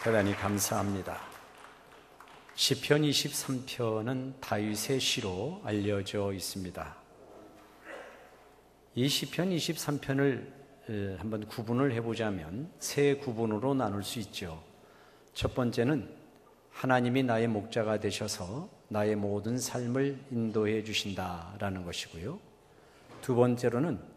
대단히 감사합니다. 시편 23편은 다윗의 시로 알려져 있습니다. 이 시편 23편을 한번 구분을 해보자면 세 구분으로 나눌 수 있죠. 첫 번째는 하나님이 나의 목자가 되셔서 나의 모든 삶을 인도해 주신다라는 것이고요. 두 번째로는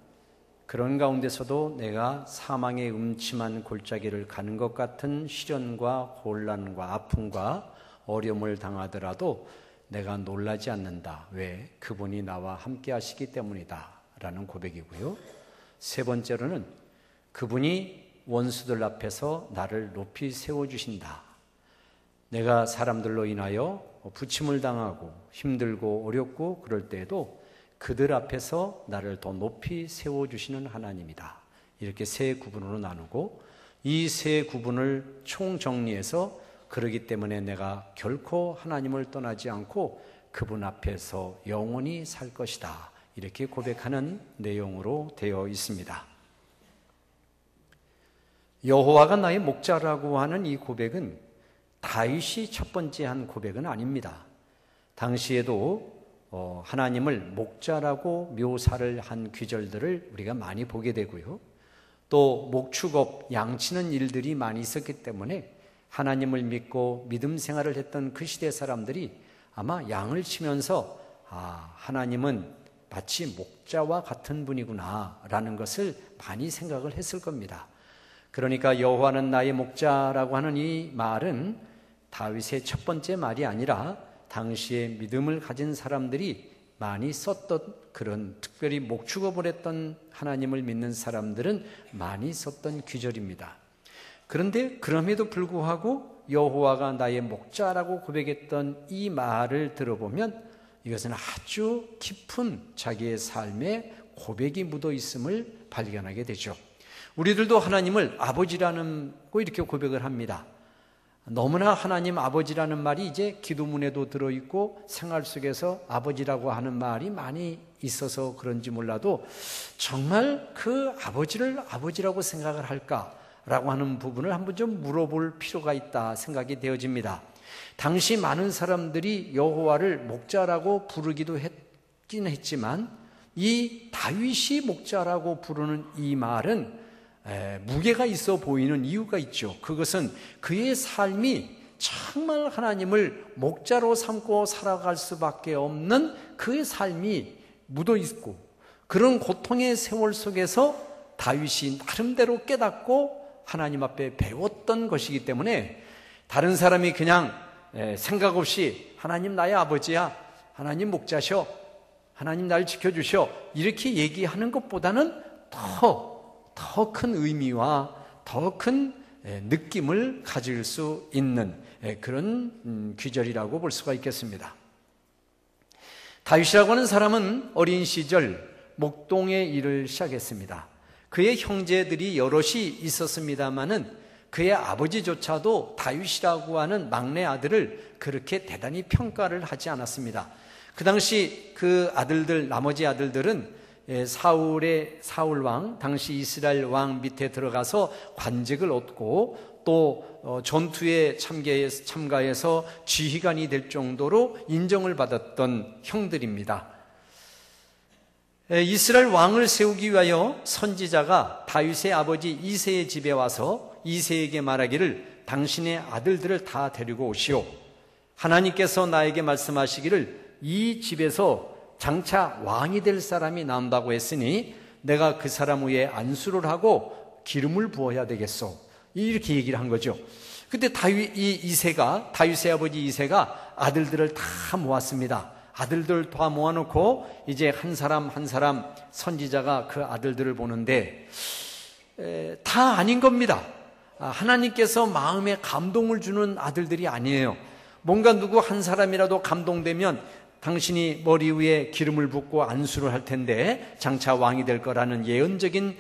그런 가운데서도 내가 사망의 음침한 골짜기를 가는 것 같은 시련과 곤란과 아픔과 어려움을 당하더라도 내가 놀라지 않는다. 왜? 그분이 나와 함께 하시기 때문이다 라는 고백이고요. 세 번째로는 그분이 원수들 앞에서 나를 높이 세워주신다. 내가 사람들로 인하여 부침을 당하고 힘들고 어렵고 그럴 때에도 그들 앞에서 나를 더 높이 세워주시는 하나님이다. 이렇게 세 구분으로 나누고 이 세 구분을 총정리해서 그러기 때문에 내가 결코 하나님을 떠나지 않고 그분 앞에서 영원히 살 것이다. 이렇게 고백하는 내용으로 되어 있습니다. 여호와가 나의 목자라고 하는 이 고백은 다윗이 첫 번째 한 고백은 아닙니다. 당시에도 하나님을 목자라고 묘사를 한 귀절들을 우리가 많이 보게 되고요. 또 목축업, 양치는 일들이 많이 있었기 때문에 하나님을 믿고 믿음 생활을 했던 그 시대 사람들이 아마 양을 치면서 하나님은 마치 목자와 같은 분이구나 라는 것을 많이 생각을 했을 겁니다. 그러니까 여호와는 나의 목자라고 하는 이 말은 다윗의 첫 번째 말이 아니라 당시에 믿음을 가진 사람들이 많이 썼던, 그런 특별히 목축업을 했던 하나님을 믿는 사람들은 많이 썼던 귀절입니다. 그런데 그럼에도 불구하고 여호와가 나의 목자라고 고백했던 이 말을 들어보면 이것은 아주 깊은 자기의 삶에 고백이 묻어 있음을 발견하게 되죠. 우리들도 하나님을 아버지라고 이렇게 고백을 합니다. 너무나 하나님 아버지라는 말이 이제 기도문에도 들어있고 생활 속에서 아버지라고 하는 말이 많이 있어서 그런지 몰라도 정말 그 아버지를 아버지라고 생각을 할까라고 하는 부분을 한번 좀 물어볼 필요가 있다 생각이 되어집니다. 당시 많은 사람들이 여호와를 목자라고 부르기도 했긴 했지만 이 다윗이 목자라고 부르는 이 말은 무게가 있어 보이는 이유가 있죠. 그것은 그의 삶이 정말 하나님을 목자로 삼고 살아갈 수밖에 없는 그의 삶이 묻어 있고 그런 고통의 세월 속에서 다윗이 나름대로 깨닫고 하나님 앞에 배웠던 것이기 때문에 다른 사람이 그냥 생각 없이 하나님 나의 아버지야, 하나님 목자셔, 하나님 날 지켜주셔 이렇게 얘기하는 것보다는 더 큰 의미와 더 큰 느낌을 가질 수 있는 그런 귀절이라고 볼 수가 있겠습니다. 다윗이라고 하는 사람은 어린 시절 목동의 일을 시작했습니다. 그의 형제들이 여럿이 있었습니다마는 그의 아버지조차도 다윗이라고 하는 막내 아들을 그렇게 대단히 평가를 하지 않았습니다. 그 당시 그 아들들, 나머지 아들들은 사울 왕, 당시 이스라엘 왕 밑에 들어가서 관직을 얻고 또 전투에 참가해서 지휘관이 될 정도로 인정을 받았던 형들입니다. 이스라엘 왕을 세우기 위하여 선지자가 다윗의 아버지 이새의 집에 와서 이새에게 말하기를 당신의 아들들을 다 데리고 오시오. 하나님께서 나에게 말씀하시기를 이 집에서 장차 왕이 될 사람이 나온다고 했으니 내가 그 사람 위에 안수를 하고 기름을 부어야 되겠소. 이렇게 얘기를 한 거죠. 근데 다윗의 아버지 이새가 아들들을 다 모았습니다. 아들들 다 모아놓고 이제 한 사람 한 사람 선지자가 그 아들들을 보는데 다 아닌 겁니다. 하나님께서 마음에 감동을 주는 아들들이 아니에요. 뭔가 누구 한 사람이라도 감동되면 당신이 머리 위에 기름을 붓고 안수를 할 텐데 장차 왕이 될 거라는 예언적인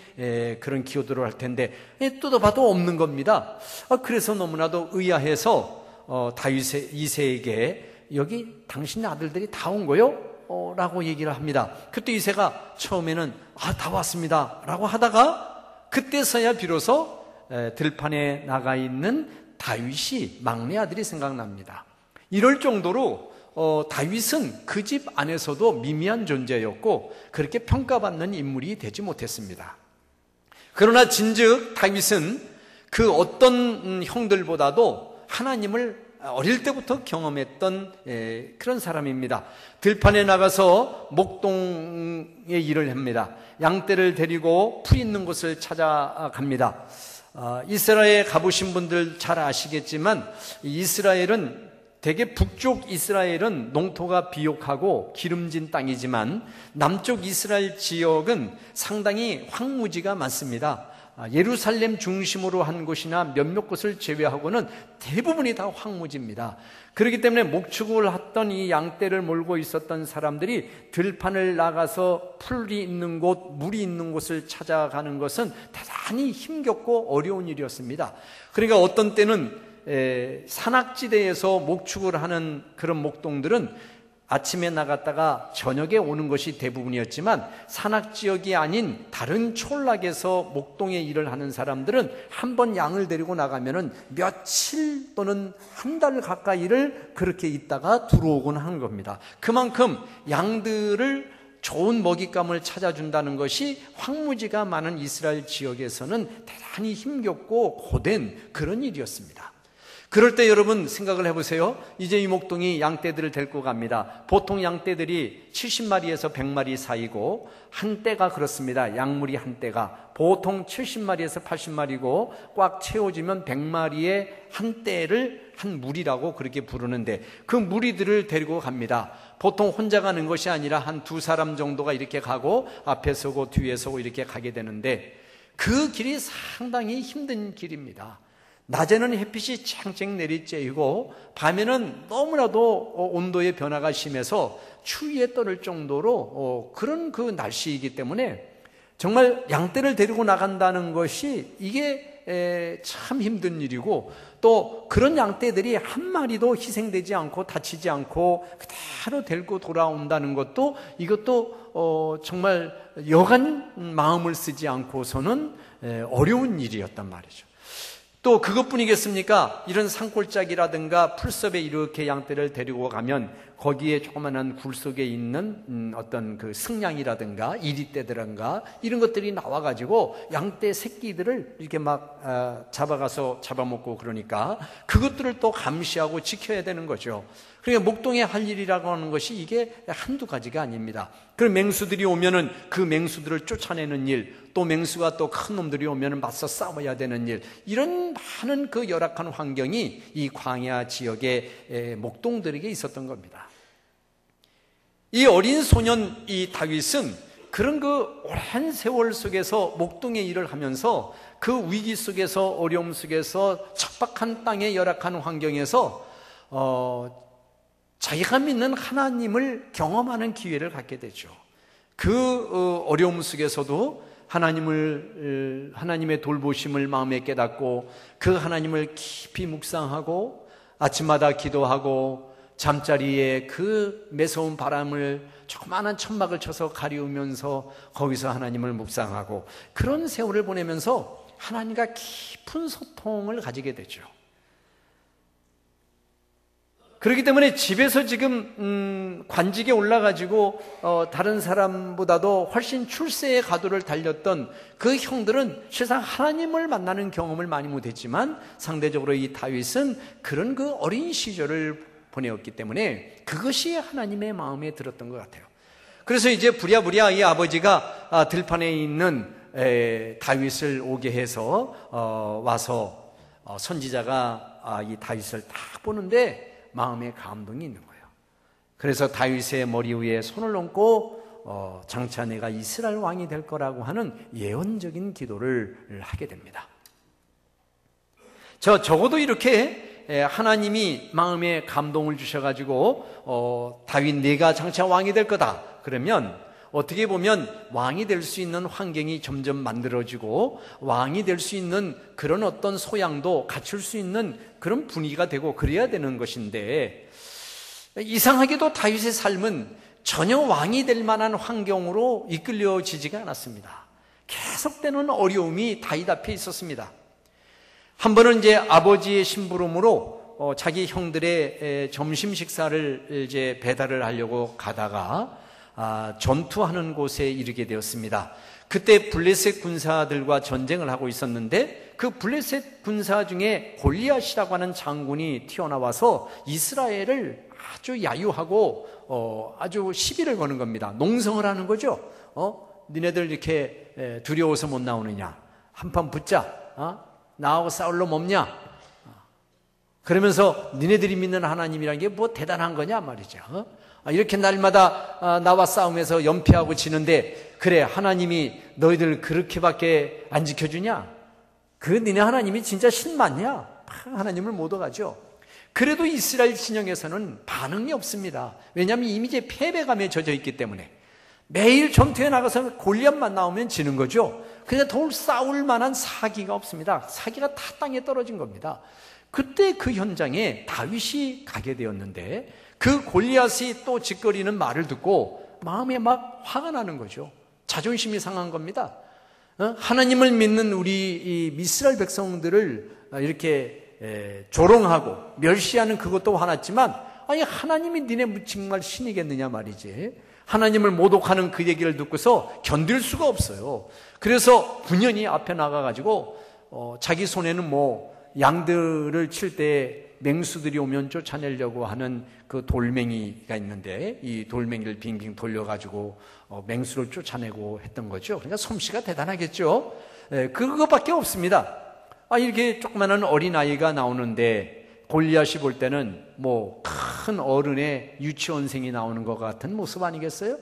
그런 기도를 할 텐데 뜯어봐도 없는 겁니다. 그래서 너무나도 의아해서 이새에게 여기 당신의 아들들이 다 온 거요? 라고 얘기를 합니다. 그때 이새가 처음에는 다 왔습니다 라고 하다가 그때서야 비로소 들판에 나가 있는 다윗이 막내 아들이 생각납니다. 이럴 정도로 다윗은 그 집 안에서도 미미한 존재였고 그렇게 평가받는 인물이 되지 못했습니다. 그러나 진즉 다윗은 그 어떤 형들보다도 하나님을 어릴 때부터 경험했던 그런 사람입니다. 들판에 나가서 목동의 일을 합니다. 양떼를 데리고 풀 있는 곳을 찾아갑니다. 이스라엘에 가보신 분들 잘 아시겠지만 이스라엘은 대개 북쪽 이스라엘은 농토가 비옥하고 기름진 땅이지만 남쪽 이스라엘 지역은 상당히 황무지가 많습니다. 예루살렘 중심으로 한 곳이나 몇몇 곳을 제외하고는 대부분이 다 황무지입니다. 그렇기 때문에 목축을 했던 이 양떼를 몰고 있었던 사람들이 들판을 나가서 풀이 있는 곳, 물이 있는 곳을 찾아가는 것은 대단히 힘겹고 어려운 일이었습니다. 그러니까 어떤 때는 산악지대에서 목축을 하는 그런 목동들은 아침에 나갔다가 저녁에 오는 것이 대부분이었지만 산악지역이 아닌 다른 촌락에서 목동에 일을 하는 사람들은 한 번 양을 데리고 나가면은 며칠 또는 한 달 가까이를 그렇게 있다가 들어오곤 하는 겁니다. 그만큼 양들을 좋은 먹잇감을 찾아준다는 것이 황무지가 많은 이스라엘 지역에서는 대단히 힘겹고 고된 그런 일이었습니다. 그럴 때 여러분 생각을 해보세요. 이제 이 목동이 양떼들을 데리고 갑니다. 보통 양떼들이 70마리에서 100마리 사이고 한 떼가 그렇습니다. 양무리 한 떼가 보통 70마리에서 80마리고 꽉 채워지면 100마리의 한 떼를 한 무리라고 그렇게 부르는데 그 무리들을 데리고 갑니다. 보통 혼자 가는 것이 아니라 한 두 사람 정도가 이렇게 가고 앞에 서고 뒤에 서고 이렇게 가게 되는데 그 길이 상당히 힘든 길입니다. 낮에는 햇빛이 쨍쨍 내리쬐이고 밤에는 너무나도 온도의 변화가 심해서 추위에 떨을 정도로 그런 그 날씨이기 때문에 정말 양떼를 데리고 나간다는 것이 이게 참 힘든 일이고 또 그런 양떼들이 한 마리도 희생되지 않고 다치지 않고 그대로 데리고 돌아온다는 것도 이것도 정말 여간 마음을 쓰지 않고서는 어려운 일이었단 말이죠. 또 그것뿐이겠습니까? 이런 산골짜기라든가 풀섭에 이렇게 양떼를 데리고 가면 거기에 조그마한 굴 속에 있는 어떤 그 승냥이라든가 이리떼들인가 이런 것들이 나와가지고 양떼 새끼들을 이렇게 막 잡아가서 잡아먹고 그러니까 그것들을 또 감시하고 지켜야 되는 거죠. 그러니까 목동에 할 일이라고 하는 것이 이게 한두 가지가 아닙니다. 그럼 맹수들이 오면은 그 맹수들을 쫓아내는 일, 또 맹수가 또 큰 놈들이 오면은 맞서 싸워야 되는 일, 이런 많은 그 열악한 환경이 이 광야 지역의 목동들에게 있었던 겁니다. 이 어린 소년 이 다윗은 그런 그 오랜 세월 속에서 목동의 일을 하면서 그 위기 속에서 어려움 속에서 척박한 땅의 열악한 환경에서 자기가 믿는 하나님을 경험하는 기회를 갖게 되죠. 그 어려움 속에서도 하나님의 돌보심을 마음에 깨닫고 그 하나님을 깊이 묵상하고 아침마다 기도하고 잠자리에 그 매서운 바람을 조그마한 천막을 쳐서 가리우면서 거기서 하나님을 묵상하고 그런 세월을 보내면서 하나님과 깊은 소통을 가지게 되죠. 그렇기 때문에 집에서 지금 관직에 올라가지고 다른 사람보다도 훨씬 출세의 가도를 달렸던 그 형들은 실상 하나님을 만나는 경험을 많이 못했지만 상대적으로 이 다윗은 그런 그 어린 시절을 보내었기 때문에 그것이 하나님의 마음에 들었던 것 같아요. 그래서 이제 부랴부랴 이 아버지가 들판에 있는 다윗을 오게 해서 와서 선지자가 이 다윗을 딱 보는데 마음에 감동이 있는 거예요. 그래서 다윗의 머리 위에 손을 얹고 장차 내가 이스라엘 왕이 될 거라고 하는 예언적인 기도를 하게 됩니다. 적어도 이렇게 하나님이 마음에 감동을 주셔가지고 다윗 네가 장차 왕이 될 거다 그러면 어떻게 보면 왕이 될 수 있는 환경이 점점 만들어지고 왕이 될 수 있는 그런 어떤 소양도 갖출 수 있는 그런 분위기가 되고 그래야 되는 것인데 이상하게도 다윗의 삶은 전혀 왕이 될 만한 환경으로 이끌려지지가 않았습니다. 계속되는 어려움이 다윗 앞에 있었습니다. 한 번은 이제 아버지의 심부름으로 자기 형들의 점심 식사를 이제 배달을 하려고 가다가 전투하는 곳에 이르게 되었습니다. 그때 블레셋 군사들과 전쟁을 하고 있었는데 그 블레셋 군사 중에 골리앗이라고 하는 장군이 튀어나와서 이스라엘을 아주 야유하고 아주 시비를 거는 겁니다. 농성을 하는 거죠. 니네들 이렇게 두려워서 못 나오느냐? 한판 붙자. 나하고 싸울 놈 없냐? 그러면서 니네들이 믿는 하나님이라는 게 뭐 대단한 거냐 말이죠. 이렇게 날마다 나와 싸움에서 연패하고 지는데 그래 하나님이 너희들 그렇게밖에 안 지켜주냐? 그 니네 하나님이 진짜 신 맞냐? 하나님을 못 얻어가죠. 그래도 이스라엘 진영에서는 반응이 없습니다. 왜냐하면 이미 이제 패배감에 젖어 있기 때문에 매일 전투에 나가서 골리앗만 나오면 지는 거죠. 그러니까 더 싸울 만한 사기가 없습니다. 사기가 다 땅에 떨어진 겁니다. 그때 그 현장에 다윗이 가게 되었는데 그 골리앗이 또 짓거리는 말을 듣고 마음에 막 화가 나는 거죠. 자존심이 상한 겁니다. 하나님을 믿는 우리 이 이스라엘 백성들을 이렇게 조롱하고 멸시하는 그것도 화났지만 아니 하나님이 니네 정말 신이겠느냐 말이지. 하나님을 모독하는 그 얘기를 듣고서 견딜 수가 없어요. 그래서 분연히 앞에 나가가지고 자기 손에는 뭐 양들을 칠 때 맹수들이 오면 쫓아내려고 하는 그 돌멩이가 있는데 이 돌멩이를 빙빙 돌려가지고 맹수를 쫓아내고 했던 거죠. 그러니까 솜씨가 대단하겠죠. 그거밖에 없습니다. 이렇게 조그마한 어린아이가 나오는데 골리앗이 볼 때는 뭐 큰 어른의 유치원생이 나오는 것 같은 모습 아니겠어요?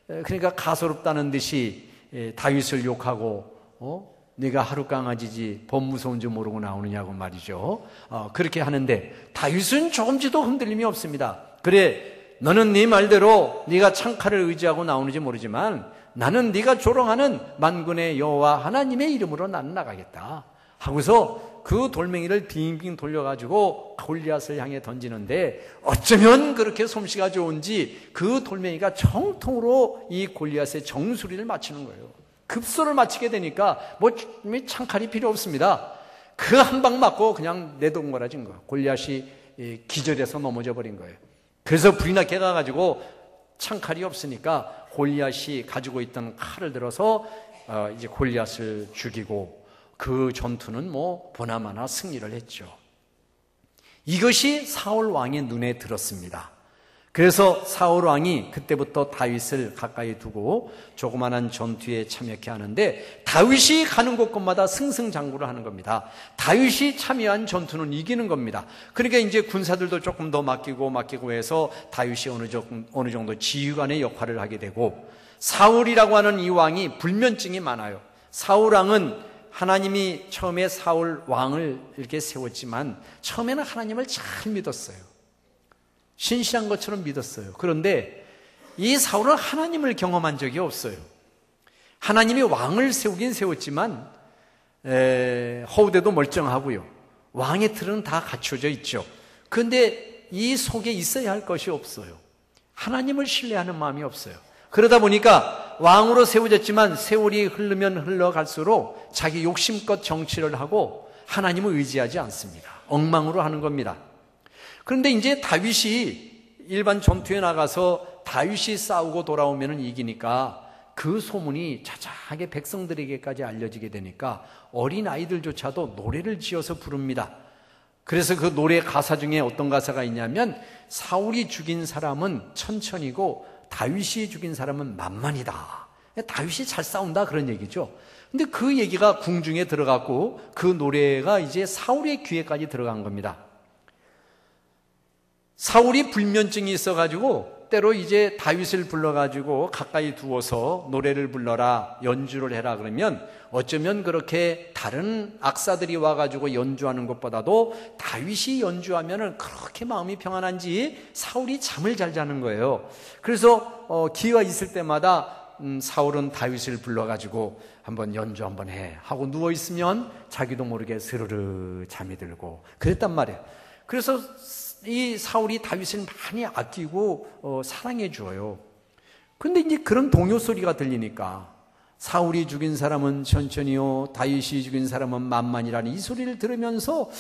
그러니까 가소롭다는 듯이 다윗을 욕하고 네가 하루 강아지지 범 무서운 줄 모르고 나오느냐고 말이죠. 그렇게 하는데 다윗은 조금지도 흔들림이 없습니다. 그래 너는 네 말대로 네가 창칼을 의지하고 나오는지 모르지만 나는 네가 조롱하는 만군의 여호와 하나님의 이름으로 나는 나가겠다 하고서 그 돌멩이를 빙빙 돌려가지고 골리앗을 향해 던지는데 어쩌면 그렇게 솜씨가 좋은지 그 돌멩이가 정통으로 이 골리앗의 정수리를 맞추는 거예요. 급소를 맞추게 되니까 뭐 창칼이 필요 없습니다. 그 한 방 맞고 그냥 내동거라진 거예요. 골리앗이 기절해서 넘어져 버린 거예요. 그래서 불이 나게 가가지고 창칼이 없으니까 골리앗이 가지고 있던 칼을 들어서 이제 골리앗을 죽이고 그 전투는 뭐 보나마나 승리를 했죠. 이것이 사울 왕의 눈에 들었습니다. 그래서 사울 왕이 그때부터 다윗을 가까이 두고 조그마한 전투에 참여케 하는데 다윗이 가는 곳곳마다 승승장구를 하는 겁니다. 다윗이 참여한 전투는 이기는 겁니다. 그러니까 이제 군사들도 조금 더 맡기고 해서 다윗이 어느 정도 지휘관의 역할을 하게 되고 사울이라고 하는 이 왕이 불면증이 많아요. 사울 왕은 하나님이 처음에 사울 왕을 이렇게 세웠지만 처음에는 하나님을 잘 믿었어요. 신실한 것처럼 믿었어요. 그런데 이 사울은 하나님을 경험한 적이 없어요. 하나님이 왕을 세우긴 세웠지만 허우대도 멀쩡하고요. 왕의 틀은 다 갖춰져 있죠. 그런데 이 속에 있어야 할 것이 없어요. 하나님을 신뢰하는 마음이 없어요. 그러다 보니까 왕으로 세워졌지만 세월이 흐르면 흘러갈수록 자기 욕심껏 정치를 하고 하나님을 의지하지 않습니다. 엉망으로 하는 겁니다. 그런데 이제 다윗이 일반 전투에 나가서 다윗이 싸우고 돌아오면 이기니까 그 소문이 자자하게 백성들에게까지 알려지게 되니까 어린아이들조차도 노래를 지어서 부릅니다. 그래서 그 노래 가사 중에 어떤 가사가 있냐면 사울이 죽인 사람은 천천히고 다윗이 죽인 사람은 만만이다. 다윗이 잘 싸운다 그런 얘기죠. 근데 그 얘기가 궁중에 들어갔고 그 노래가 이제 사울의 귀에까지 들어간 겁니다. 사울이 불면증이 있어가지고 때로 이제 다윗을 불러가지고 가까이 두어서 노래를 불러라 연주를 해라 그러면 어쩌면 그렇게 다른 악사들이 와가지고 연주하는 것보다도 다윗이 연주하면 그렇게 마음이 평안한지 사울이 잠을 잘 자는 거예요. 그래서 기회가 있을 때마다 사울은 다윗을 불러가지고 한번 연주 한번 해 하고 누워있으면 자기도 모르게 스르르 잠이 들고 그랬단 말이에요. 그래서 이 사울이 다윗을 많이 아끼고 사랑해 주어요. 근데 이제 그런 동요 소리가 들리니까 사울이 죽인 사람은 천천히요, 다윗이 죽인 사람은 만만이라는 이 소리를 들으면서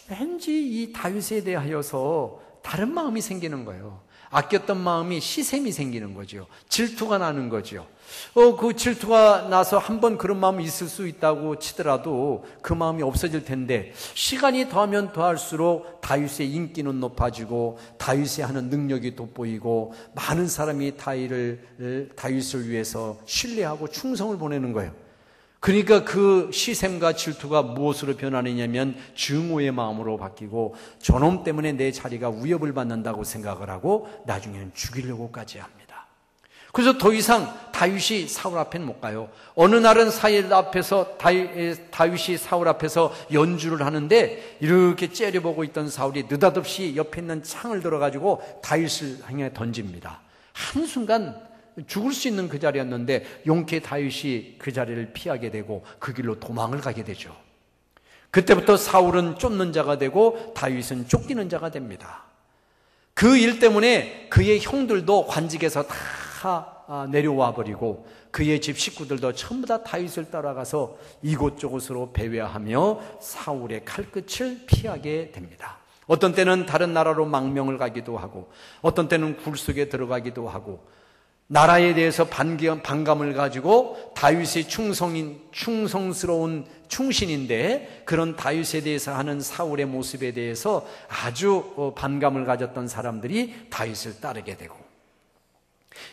왠지 이 다윗에 대하여서 다른 마음이 생기는 거예요. 아꼈던 마음이 시샘이 생기는 거죠. 질투가 나는 거죠. 그 질투가 나서 한번 그런 마음이 있을 수 있다고 치더라도 그 마음이 없어질 텐데, 시간이 더하면 더할수록 다윗의 인기는 높아지고 다윗의 하는 능력이 돋보이고 많은 사람이 다윗을 위해서 신뢰하고 충성을 보내는 거예요. 그러니까 그 시샘과 질투가 무엇으로 변하느냐면 증오의 마음으로 바뀌고, 저놈 때문에 내 자리가 위협을 받는다고 생각을 하고 나중에는 죽이려고까지 합니다. 그래서 더 이상 다윗이 사울 앞에는 못 가요. 어느 날은 다윗이 사울 앞에서 연주를 하는데 이렇게 째려보고 있던 사울이 느닷없이 옆에 있는 창을 들어가지고 다윗을 향해 던집니다. 한순간 죽을 수 있는 그 자리였는데 용케 다윗이 그 자리를 피하게 되고 그 길로 도망을 가게 되죠. 그때부터 사울은 쫓는 자가 되고 다윗은 쫓기는 자가 됩니다. 그 일 때문에 그의 형들도 관직에서 다 내려와 버리고 그의 집 식구들도 전부 다 다윗을 따라가서 이곳저곳으로 배회하며 사울의 칼끝을 피하게 됩니다. 어떤 때는 다른 나라로 망명을 가기도 하고, 어떤 때는 굴 속에 들어가기도 하고, 나라에 대해서 반감을 가지고 다윗의 충성스러운 충신인데 그런 다윗에 대해서 하는 사울의 모습에 대해서 아주 반감을 가졌던 사람들이 다윗을 따르게 되고,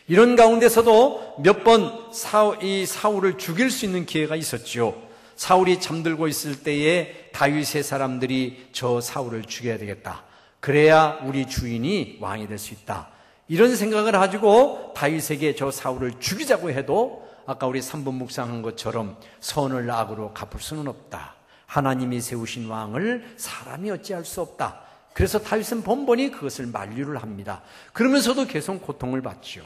이런 가운데서도 몇 번 이 사울을 죽일 수 있는 기회가 있었죠. 사울이 잠들고 있을 때에 다윗의 사람들이 저 사울을 죽여야 되겠다, 그래야 우리 주인이 왕이 될 수 있다, 이런 생각을 가지고 다윗에게 저 사울을 죽이자고 해도 아까 우리 3번 묵상한 것처럼 선을 악으로 갚을 수는 없다. 하나님이 세우신 왕을 사람이 어찌할 수 없다. 그래서 다윗은 번번이 그것을 만류를 합니다. 그러면서도 계속 고통을 받죠.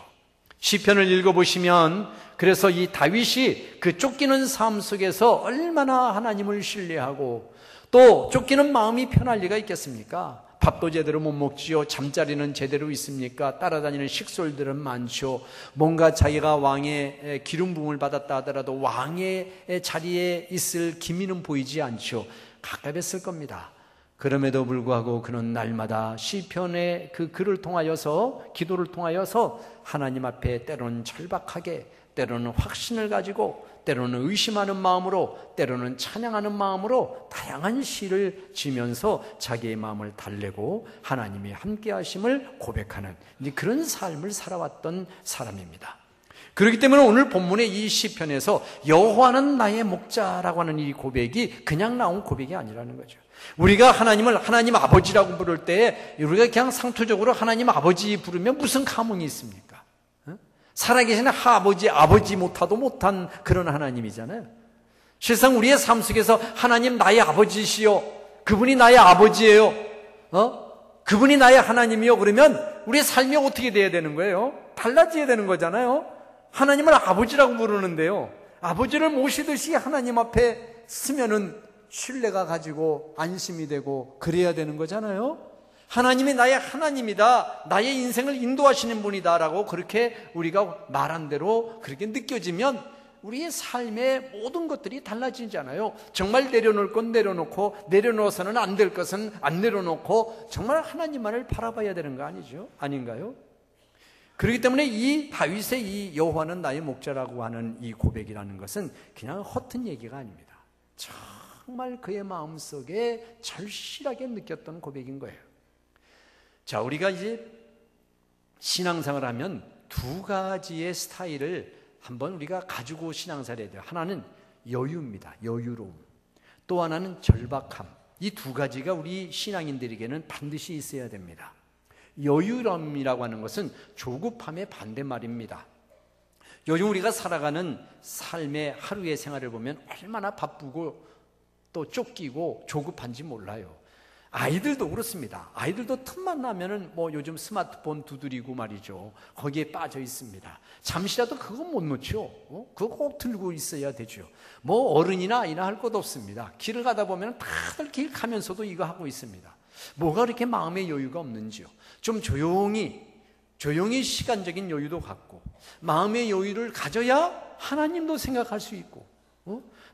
시편을 읽어보시면 그래서 이 다윗이 그 쫓기는 삶 속에서 얼마나 하나님을 신뢰하고 또 쫓기는 마음이 편할 리가 있겠습니까? 밥도 제대로 못 먹지요. 잠자리는 제대로 있습니까? 따라다니는 식솔들은 많죠. 뭔가 자기가 왕의 기름 부음을 받았다 하더라도 왕의 자리에 있을 기미는 보이지 않죠. 갑갑했을 겁니다. 그럼에도 불구하고 그는 날마다 시편의 그 글을 통하여서, 기도를 통하여서 하나님 앞에 때로는 절박하게, 때로는 확신을 가지고, 때로는 의심하는 마음으로, 때로는 찬양하는 마음으로 다양한 시를 지면서 자기의 마음을 달래고 하나님이 함께 하심을 고백하는 그런 삶을 살아왔던 사람입니다. 그렇기 때문에 오늘 본문의 이 시편에서 여호와는 나의 목자라고 하는 이 고백이 그냥 나온 고백이 아니라는 거죠. 우리가 하나님을 하나님 아버지라고 부를 때 우리가 그냥 상투적으로 하나님 아버지 부르면 무슨 감흥이 있습니까? 살아계신 아버지 못하도 못한 그런 하나님이잖아요. 실상 우리의 삶 속에서 하나님 나의 아버지시요, 그분이 나의 아버지예요, 그분이 나의 하나님이요, 그러면 우리의 삶이 어떻게 돼야 되는 거예요? 달라져야 되는 거잖아요. 하나님을 아버지라고 부르는데요, 아버지를 모시듯이 하나님 앞에 쓰면은 신뢰가 가지고 안심이 되고 그래야 되는 거잖아요. 하나님이 나의 하나님이다, 나의 인생을 인도하시는 분이다 라고 그렇게 우리가 말한 대로 그렇게 느껴지면 우리의 삶의 모든 것들이 달라지잖아요. 정말 내려놓을 건 내려놓고, 내려놓아서는 안 될 것은 안 내려놓고 정말 하나님만을 바라봐야 되는 거 아니죠? 아닌가요? 그렇기 때문에 이 다윗의 이 여호와는 나의 목자라고 하는 이 고백이라는 것은 그냥 허튼 얘기가 아닙니다. 정말 그의 마음속에 절실하게 느꼈던 고백인 거예요. 자, 우리가 이제 신앙생활을 하면 두 가지의 스타일을 한번 우리가 가지고 신앙생활을 해야 돼요. 하나는 여유입니다. 여유로움. 또 하나는 절박함. 이 두 가지가 우리 신앙인들에게는 반드시 있어야 됩니다. 여유로움이라고 하는 것은 조급함의 반대말입니다. 요즘 우리가 살아가는 삶의 하루의 생활을 보면 얼마나 바쁘고 또 쫓기고 조급한지 몰라요. 아이들도 그렇습니다. 아이들도 틈만 나면은 요즘 스마트폰 두드리고 말이죠. 거기에 빠져 있습니다. 잠시라도 그거 못 놓죠. 그거 꼭 들고 있어야 되죠. 어른이나 아이나 할 것 없습니다. 길을 가다 보면 다들 길 가면서도 이거 하고 있습니다. 뭐가 그렇게 마음의 여유가 없는지요. 좀 조용히 시간적인 여유도 갖고 마음의 여유를 가져야 하나님도 생각할 수 있고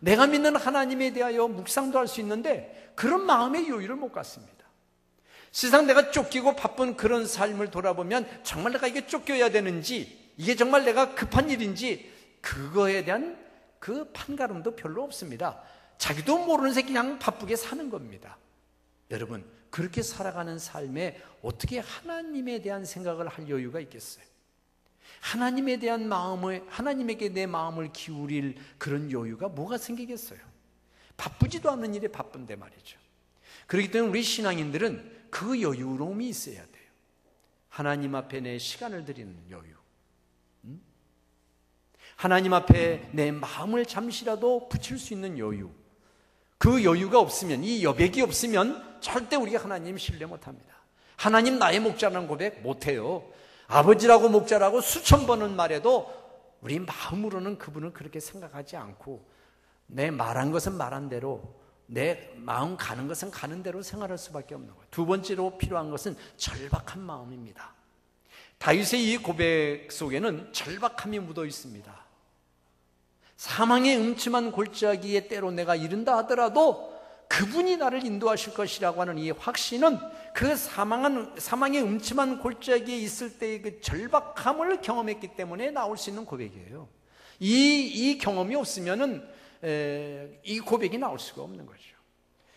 내가 믿는 하나님에 대하여 묵상도 할 수 있는데 그런 마음의 여유를 못 갖습니다. 세상 내가 쫓기고 바쁜 그런 삶을 돌아보면 정말 내가 이게 쫓겨야 되는지, 이게 정말 내가 급한 일인지, 그거에 대한 그 판가름도 별로 없습니다. 자기도 모르는 새 그냥 바쁘게 사는 겁니다. 여러분, 그렇게 살아가는 삶에 어떻게 하나님에 대한 생각을 할 여유가 있겠어요? 하나님에 대한 마음을, 하나님에게 내 마음을 기울일 그런 여유가 뭐가 생기겠어요? 바쁘지도 않는 일에 바쁜데 말이죠. 그렇기 때문에 우리 신앙인들은 그 여유로움이 있어야 돼요. 하나님 앞에 내 시간을 드리는 여유, 하나님 앞에 내 마음을 잠시라도 붙일 수 있는 여유. 그 여유가 없으면, 이 여백이 없으면 절대 우리가 하나님 신뢰 못합니다. 하나님 나의 목자라는 고백 못해요. 아버지라고 목자라고 수천 번은 말해도 우리 마음으로는 그분을 그렇게 생각하지 않고 내 말한 것은 말한 대로, 내 마음 가는 것은 가는 대로 생활할 수밖에 없는 거예요. 두 번째로 필요한 것은 절박한 마음입니다. 다윗의 이 고백 속에는 절박함이 묻어 있습니다. 사망의 음침한 골짜기에 때로 내가 이른다 하더라도 그분이 나를 인도하실 것이라고 하는 이 확신은 그 사망의 음침한 골짜기에 있을 때의 그 절박함을 경험했기 때문에 나올 수 있는 고백이에요. 이 경험이 없으면은 이 고백이 나올 수가 없는 거죠.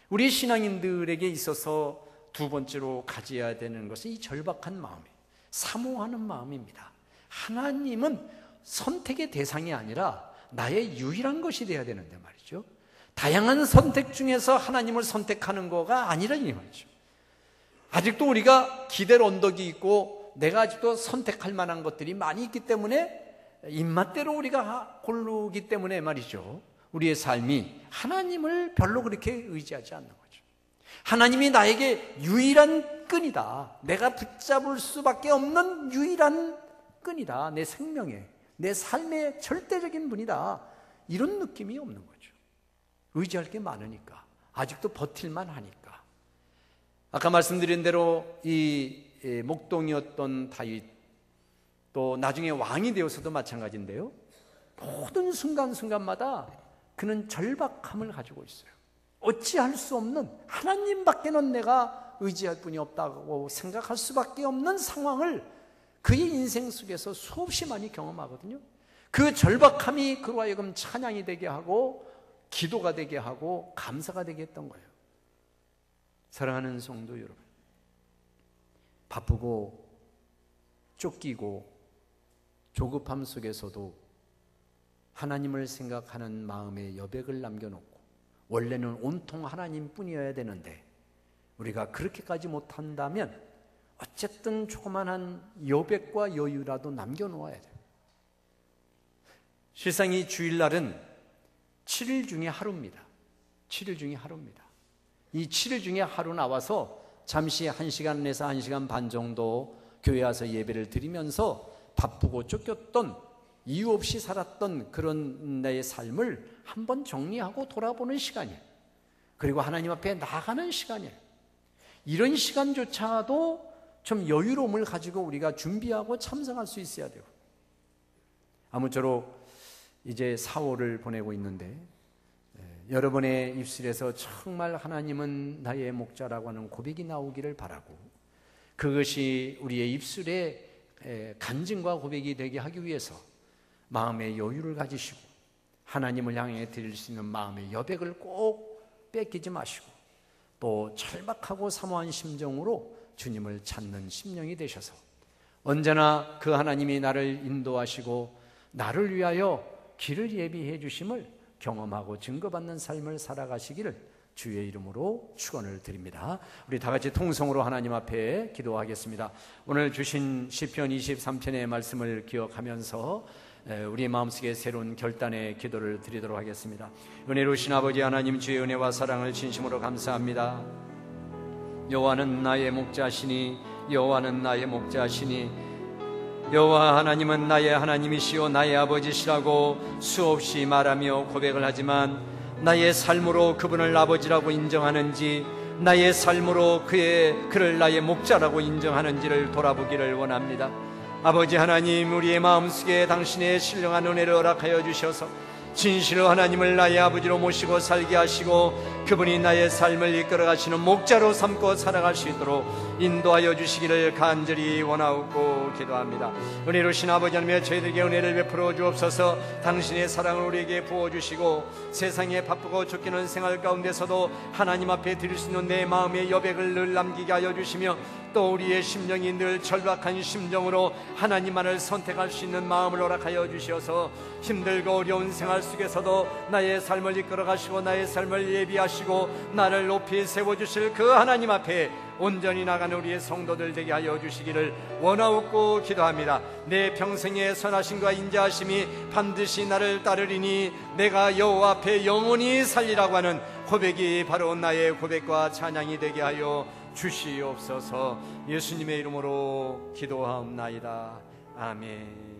우리 신앙인들에게 있어서 두 번째로 가져야 되는 것은 이 절박한 마음이에요. 사모하는 마음입니다. 하나님은 선택의 대상이 아니라 나의 유일한 것이 되어야 되는데 말이죠. 다양한 선택 중에서 하나님을 선택하는 거가 아니라 이 말이죠. 아직도 우리가 기댈 언덕이 있고 내가 아직도 선택할 만한 것들이 많이 있기 때문에 입맛대로 우리가 고르기 때문에 말이죠. 우리의 삶이 하나님을 별로 그렇게 의지하지 않는 거죠. 하나님이 나에게 유일한 끈이다. 내가 붙잡을 수밖에 없는 유일한 끈이다. 내 생명에, 내 삶의 절대적인 분이다. 이런 느낌이 없는 거죠. 의지할 게 많으니까, 아직도 버틸만 하니까. 아까 말씀드린 대로 이 목동이었던 다윗, 또 나중에 왕이 되어서도 마찬가지인데요. 모든 순간순간마다 그는 절박함을 가지고 있어요. 어찌할 수 없는, 하나님밖에는 내가 의지할 분이 없다고 생각할 수밖에 없는 상황을 그의 인생 속에서 수없이 많이 경험하거든요. 그 절박함이 그로 하여금 찬양이 되게 하고 기도가 되게 하고 감사가 되게 했던 거예요. 사랑하는 성도 여러분, 바쁘고 쫓기고 조급함 속에서도 하나님을 생각하는 마음의 여백을 남겨놓고, 원래는 온통 하나님뿐이어야 되는데 우리가 그렇게까지 못한다면 어쨌든 조그만한 여백과 여유라도 남겨놓아야 돼요. 실상 이 주일날은 7일 중에 하루입니다. 7일 중에 하루입니다. 이 7일 중에 하루 나와서 잠시 1시간에서 1시간 반 정도 교회 와서 예배를 드리면서 바쁘고 쫓겼던, 이유 없이 살았던 그런 나의 삶을 한번 정리하고 돌아보는 시간이에요. 그리고 하나님 앞에 나가는 시간이에요. 이런 시간조차도 좀 여유로움을 가지고 우리가 준비하고 참석할 수 있어야 돼요. 아무쪼록 이제 4월을 보내고 있는데 여러분의 입술에서 정말 하나님은 나의 목자라고 하는 고백이 나오기를 바라고, 그것이 우리의 입술에 간증과 고백이 되게 하기 위해서 마음의 여유를 가지시고 하나님을 향해 드릴 수 있는 마음의 여백을 꼭 뺏기지 마시고, 또 절박하고 사모한 심정으로 주님을 찾는 심령이 되셔서 언제나 그 하나님이 나를 인도하시고 나를 위하여 길을 예비해 주심을 경험하고 증거받는 삶을 살아가시기를 주의 이름으로 축원을 드립니다. 우리 다 같이 통성으로 하나님 앞에 기도하겠습니다. 오늘 주신 시편 23편의 말씀을 기억하면서 우리의 마음속에 새로운 결단의 기도를 드리도록 하겠습니다. 은혜로우신 아버지 하나님, 주의 은혜와 사랑을 진심으로 감사합니다. 여호와는 나의 목자시니, 여호와는 나의 목자시니, 여호와 하나님은 나의 하나님이시오 나의 아버지시라고 수없이 말하며 고백을 하지만, 나의 삶으로 그분을 아버지라고 인정하는지, 나의 삶으로 그를 나의 목자라고 인정하는지를 돌아보기를 원합니다. 아버지 하나님, 우리의 마음속에 당신의 신령한 은혜를 허락하여 주셔서 진실로 하나님을 나의 아버지로 모시고 살게 하시고 그분이 나의 삶을 이끌어가시는 목자로 삼고 살아갈 수 있도록 인도하여 주시기를 간절히 원하옵고 기도합니다. 은혜로우신 아버지 하나님, 저희들에게 은혜를 베풀어 주옵소서. 당신의 사랑을 우리에게 부어주시고 세상에 바쁘고 쫓기는 생활 가운데서도 하나님 앞에 드릴 수 있는 내 마음의 여백을 늘 남기게 하여 주시며 또 우리의 심령이 늘 절박한 심정으로 하나님만을 선택할 수 있는 마음을 허락하여 주셔서 힘들고 어려운 생활 속에서도 나의 삶을 이끌어 가시고 나의 삶을 예비하시고 나를 높이 세워주실 그 하나님 앞에 온전히 나가는 우리의 성도들 되게 하여 주시기를 원하옵고 기도합니다. 내 평생의 선하심과 인자하심이 반드시 나를 따르리니 내가 여호와 앞에 영원히 살리라고 하는 고백이 바로 나의 고백과 찬양이 되게 하여 주시옵소서. 예수님의 이름으로 기도하옵나이다. 아멘.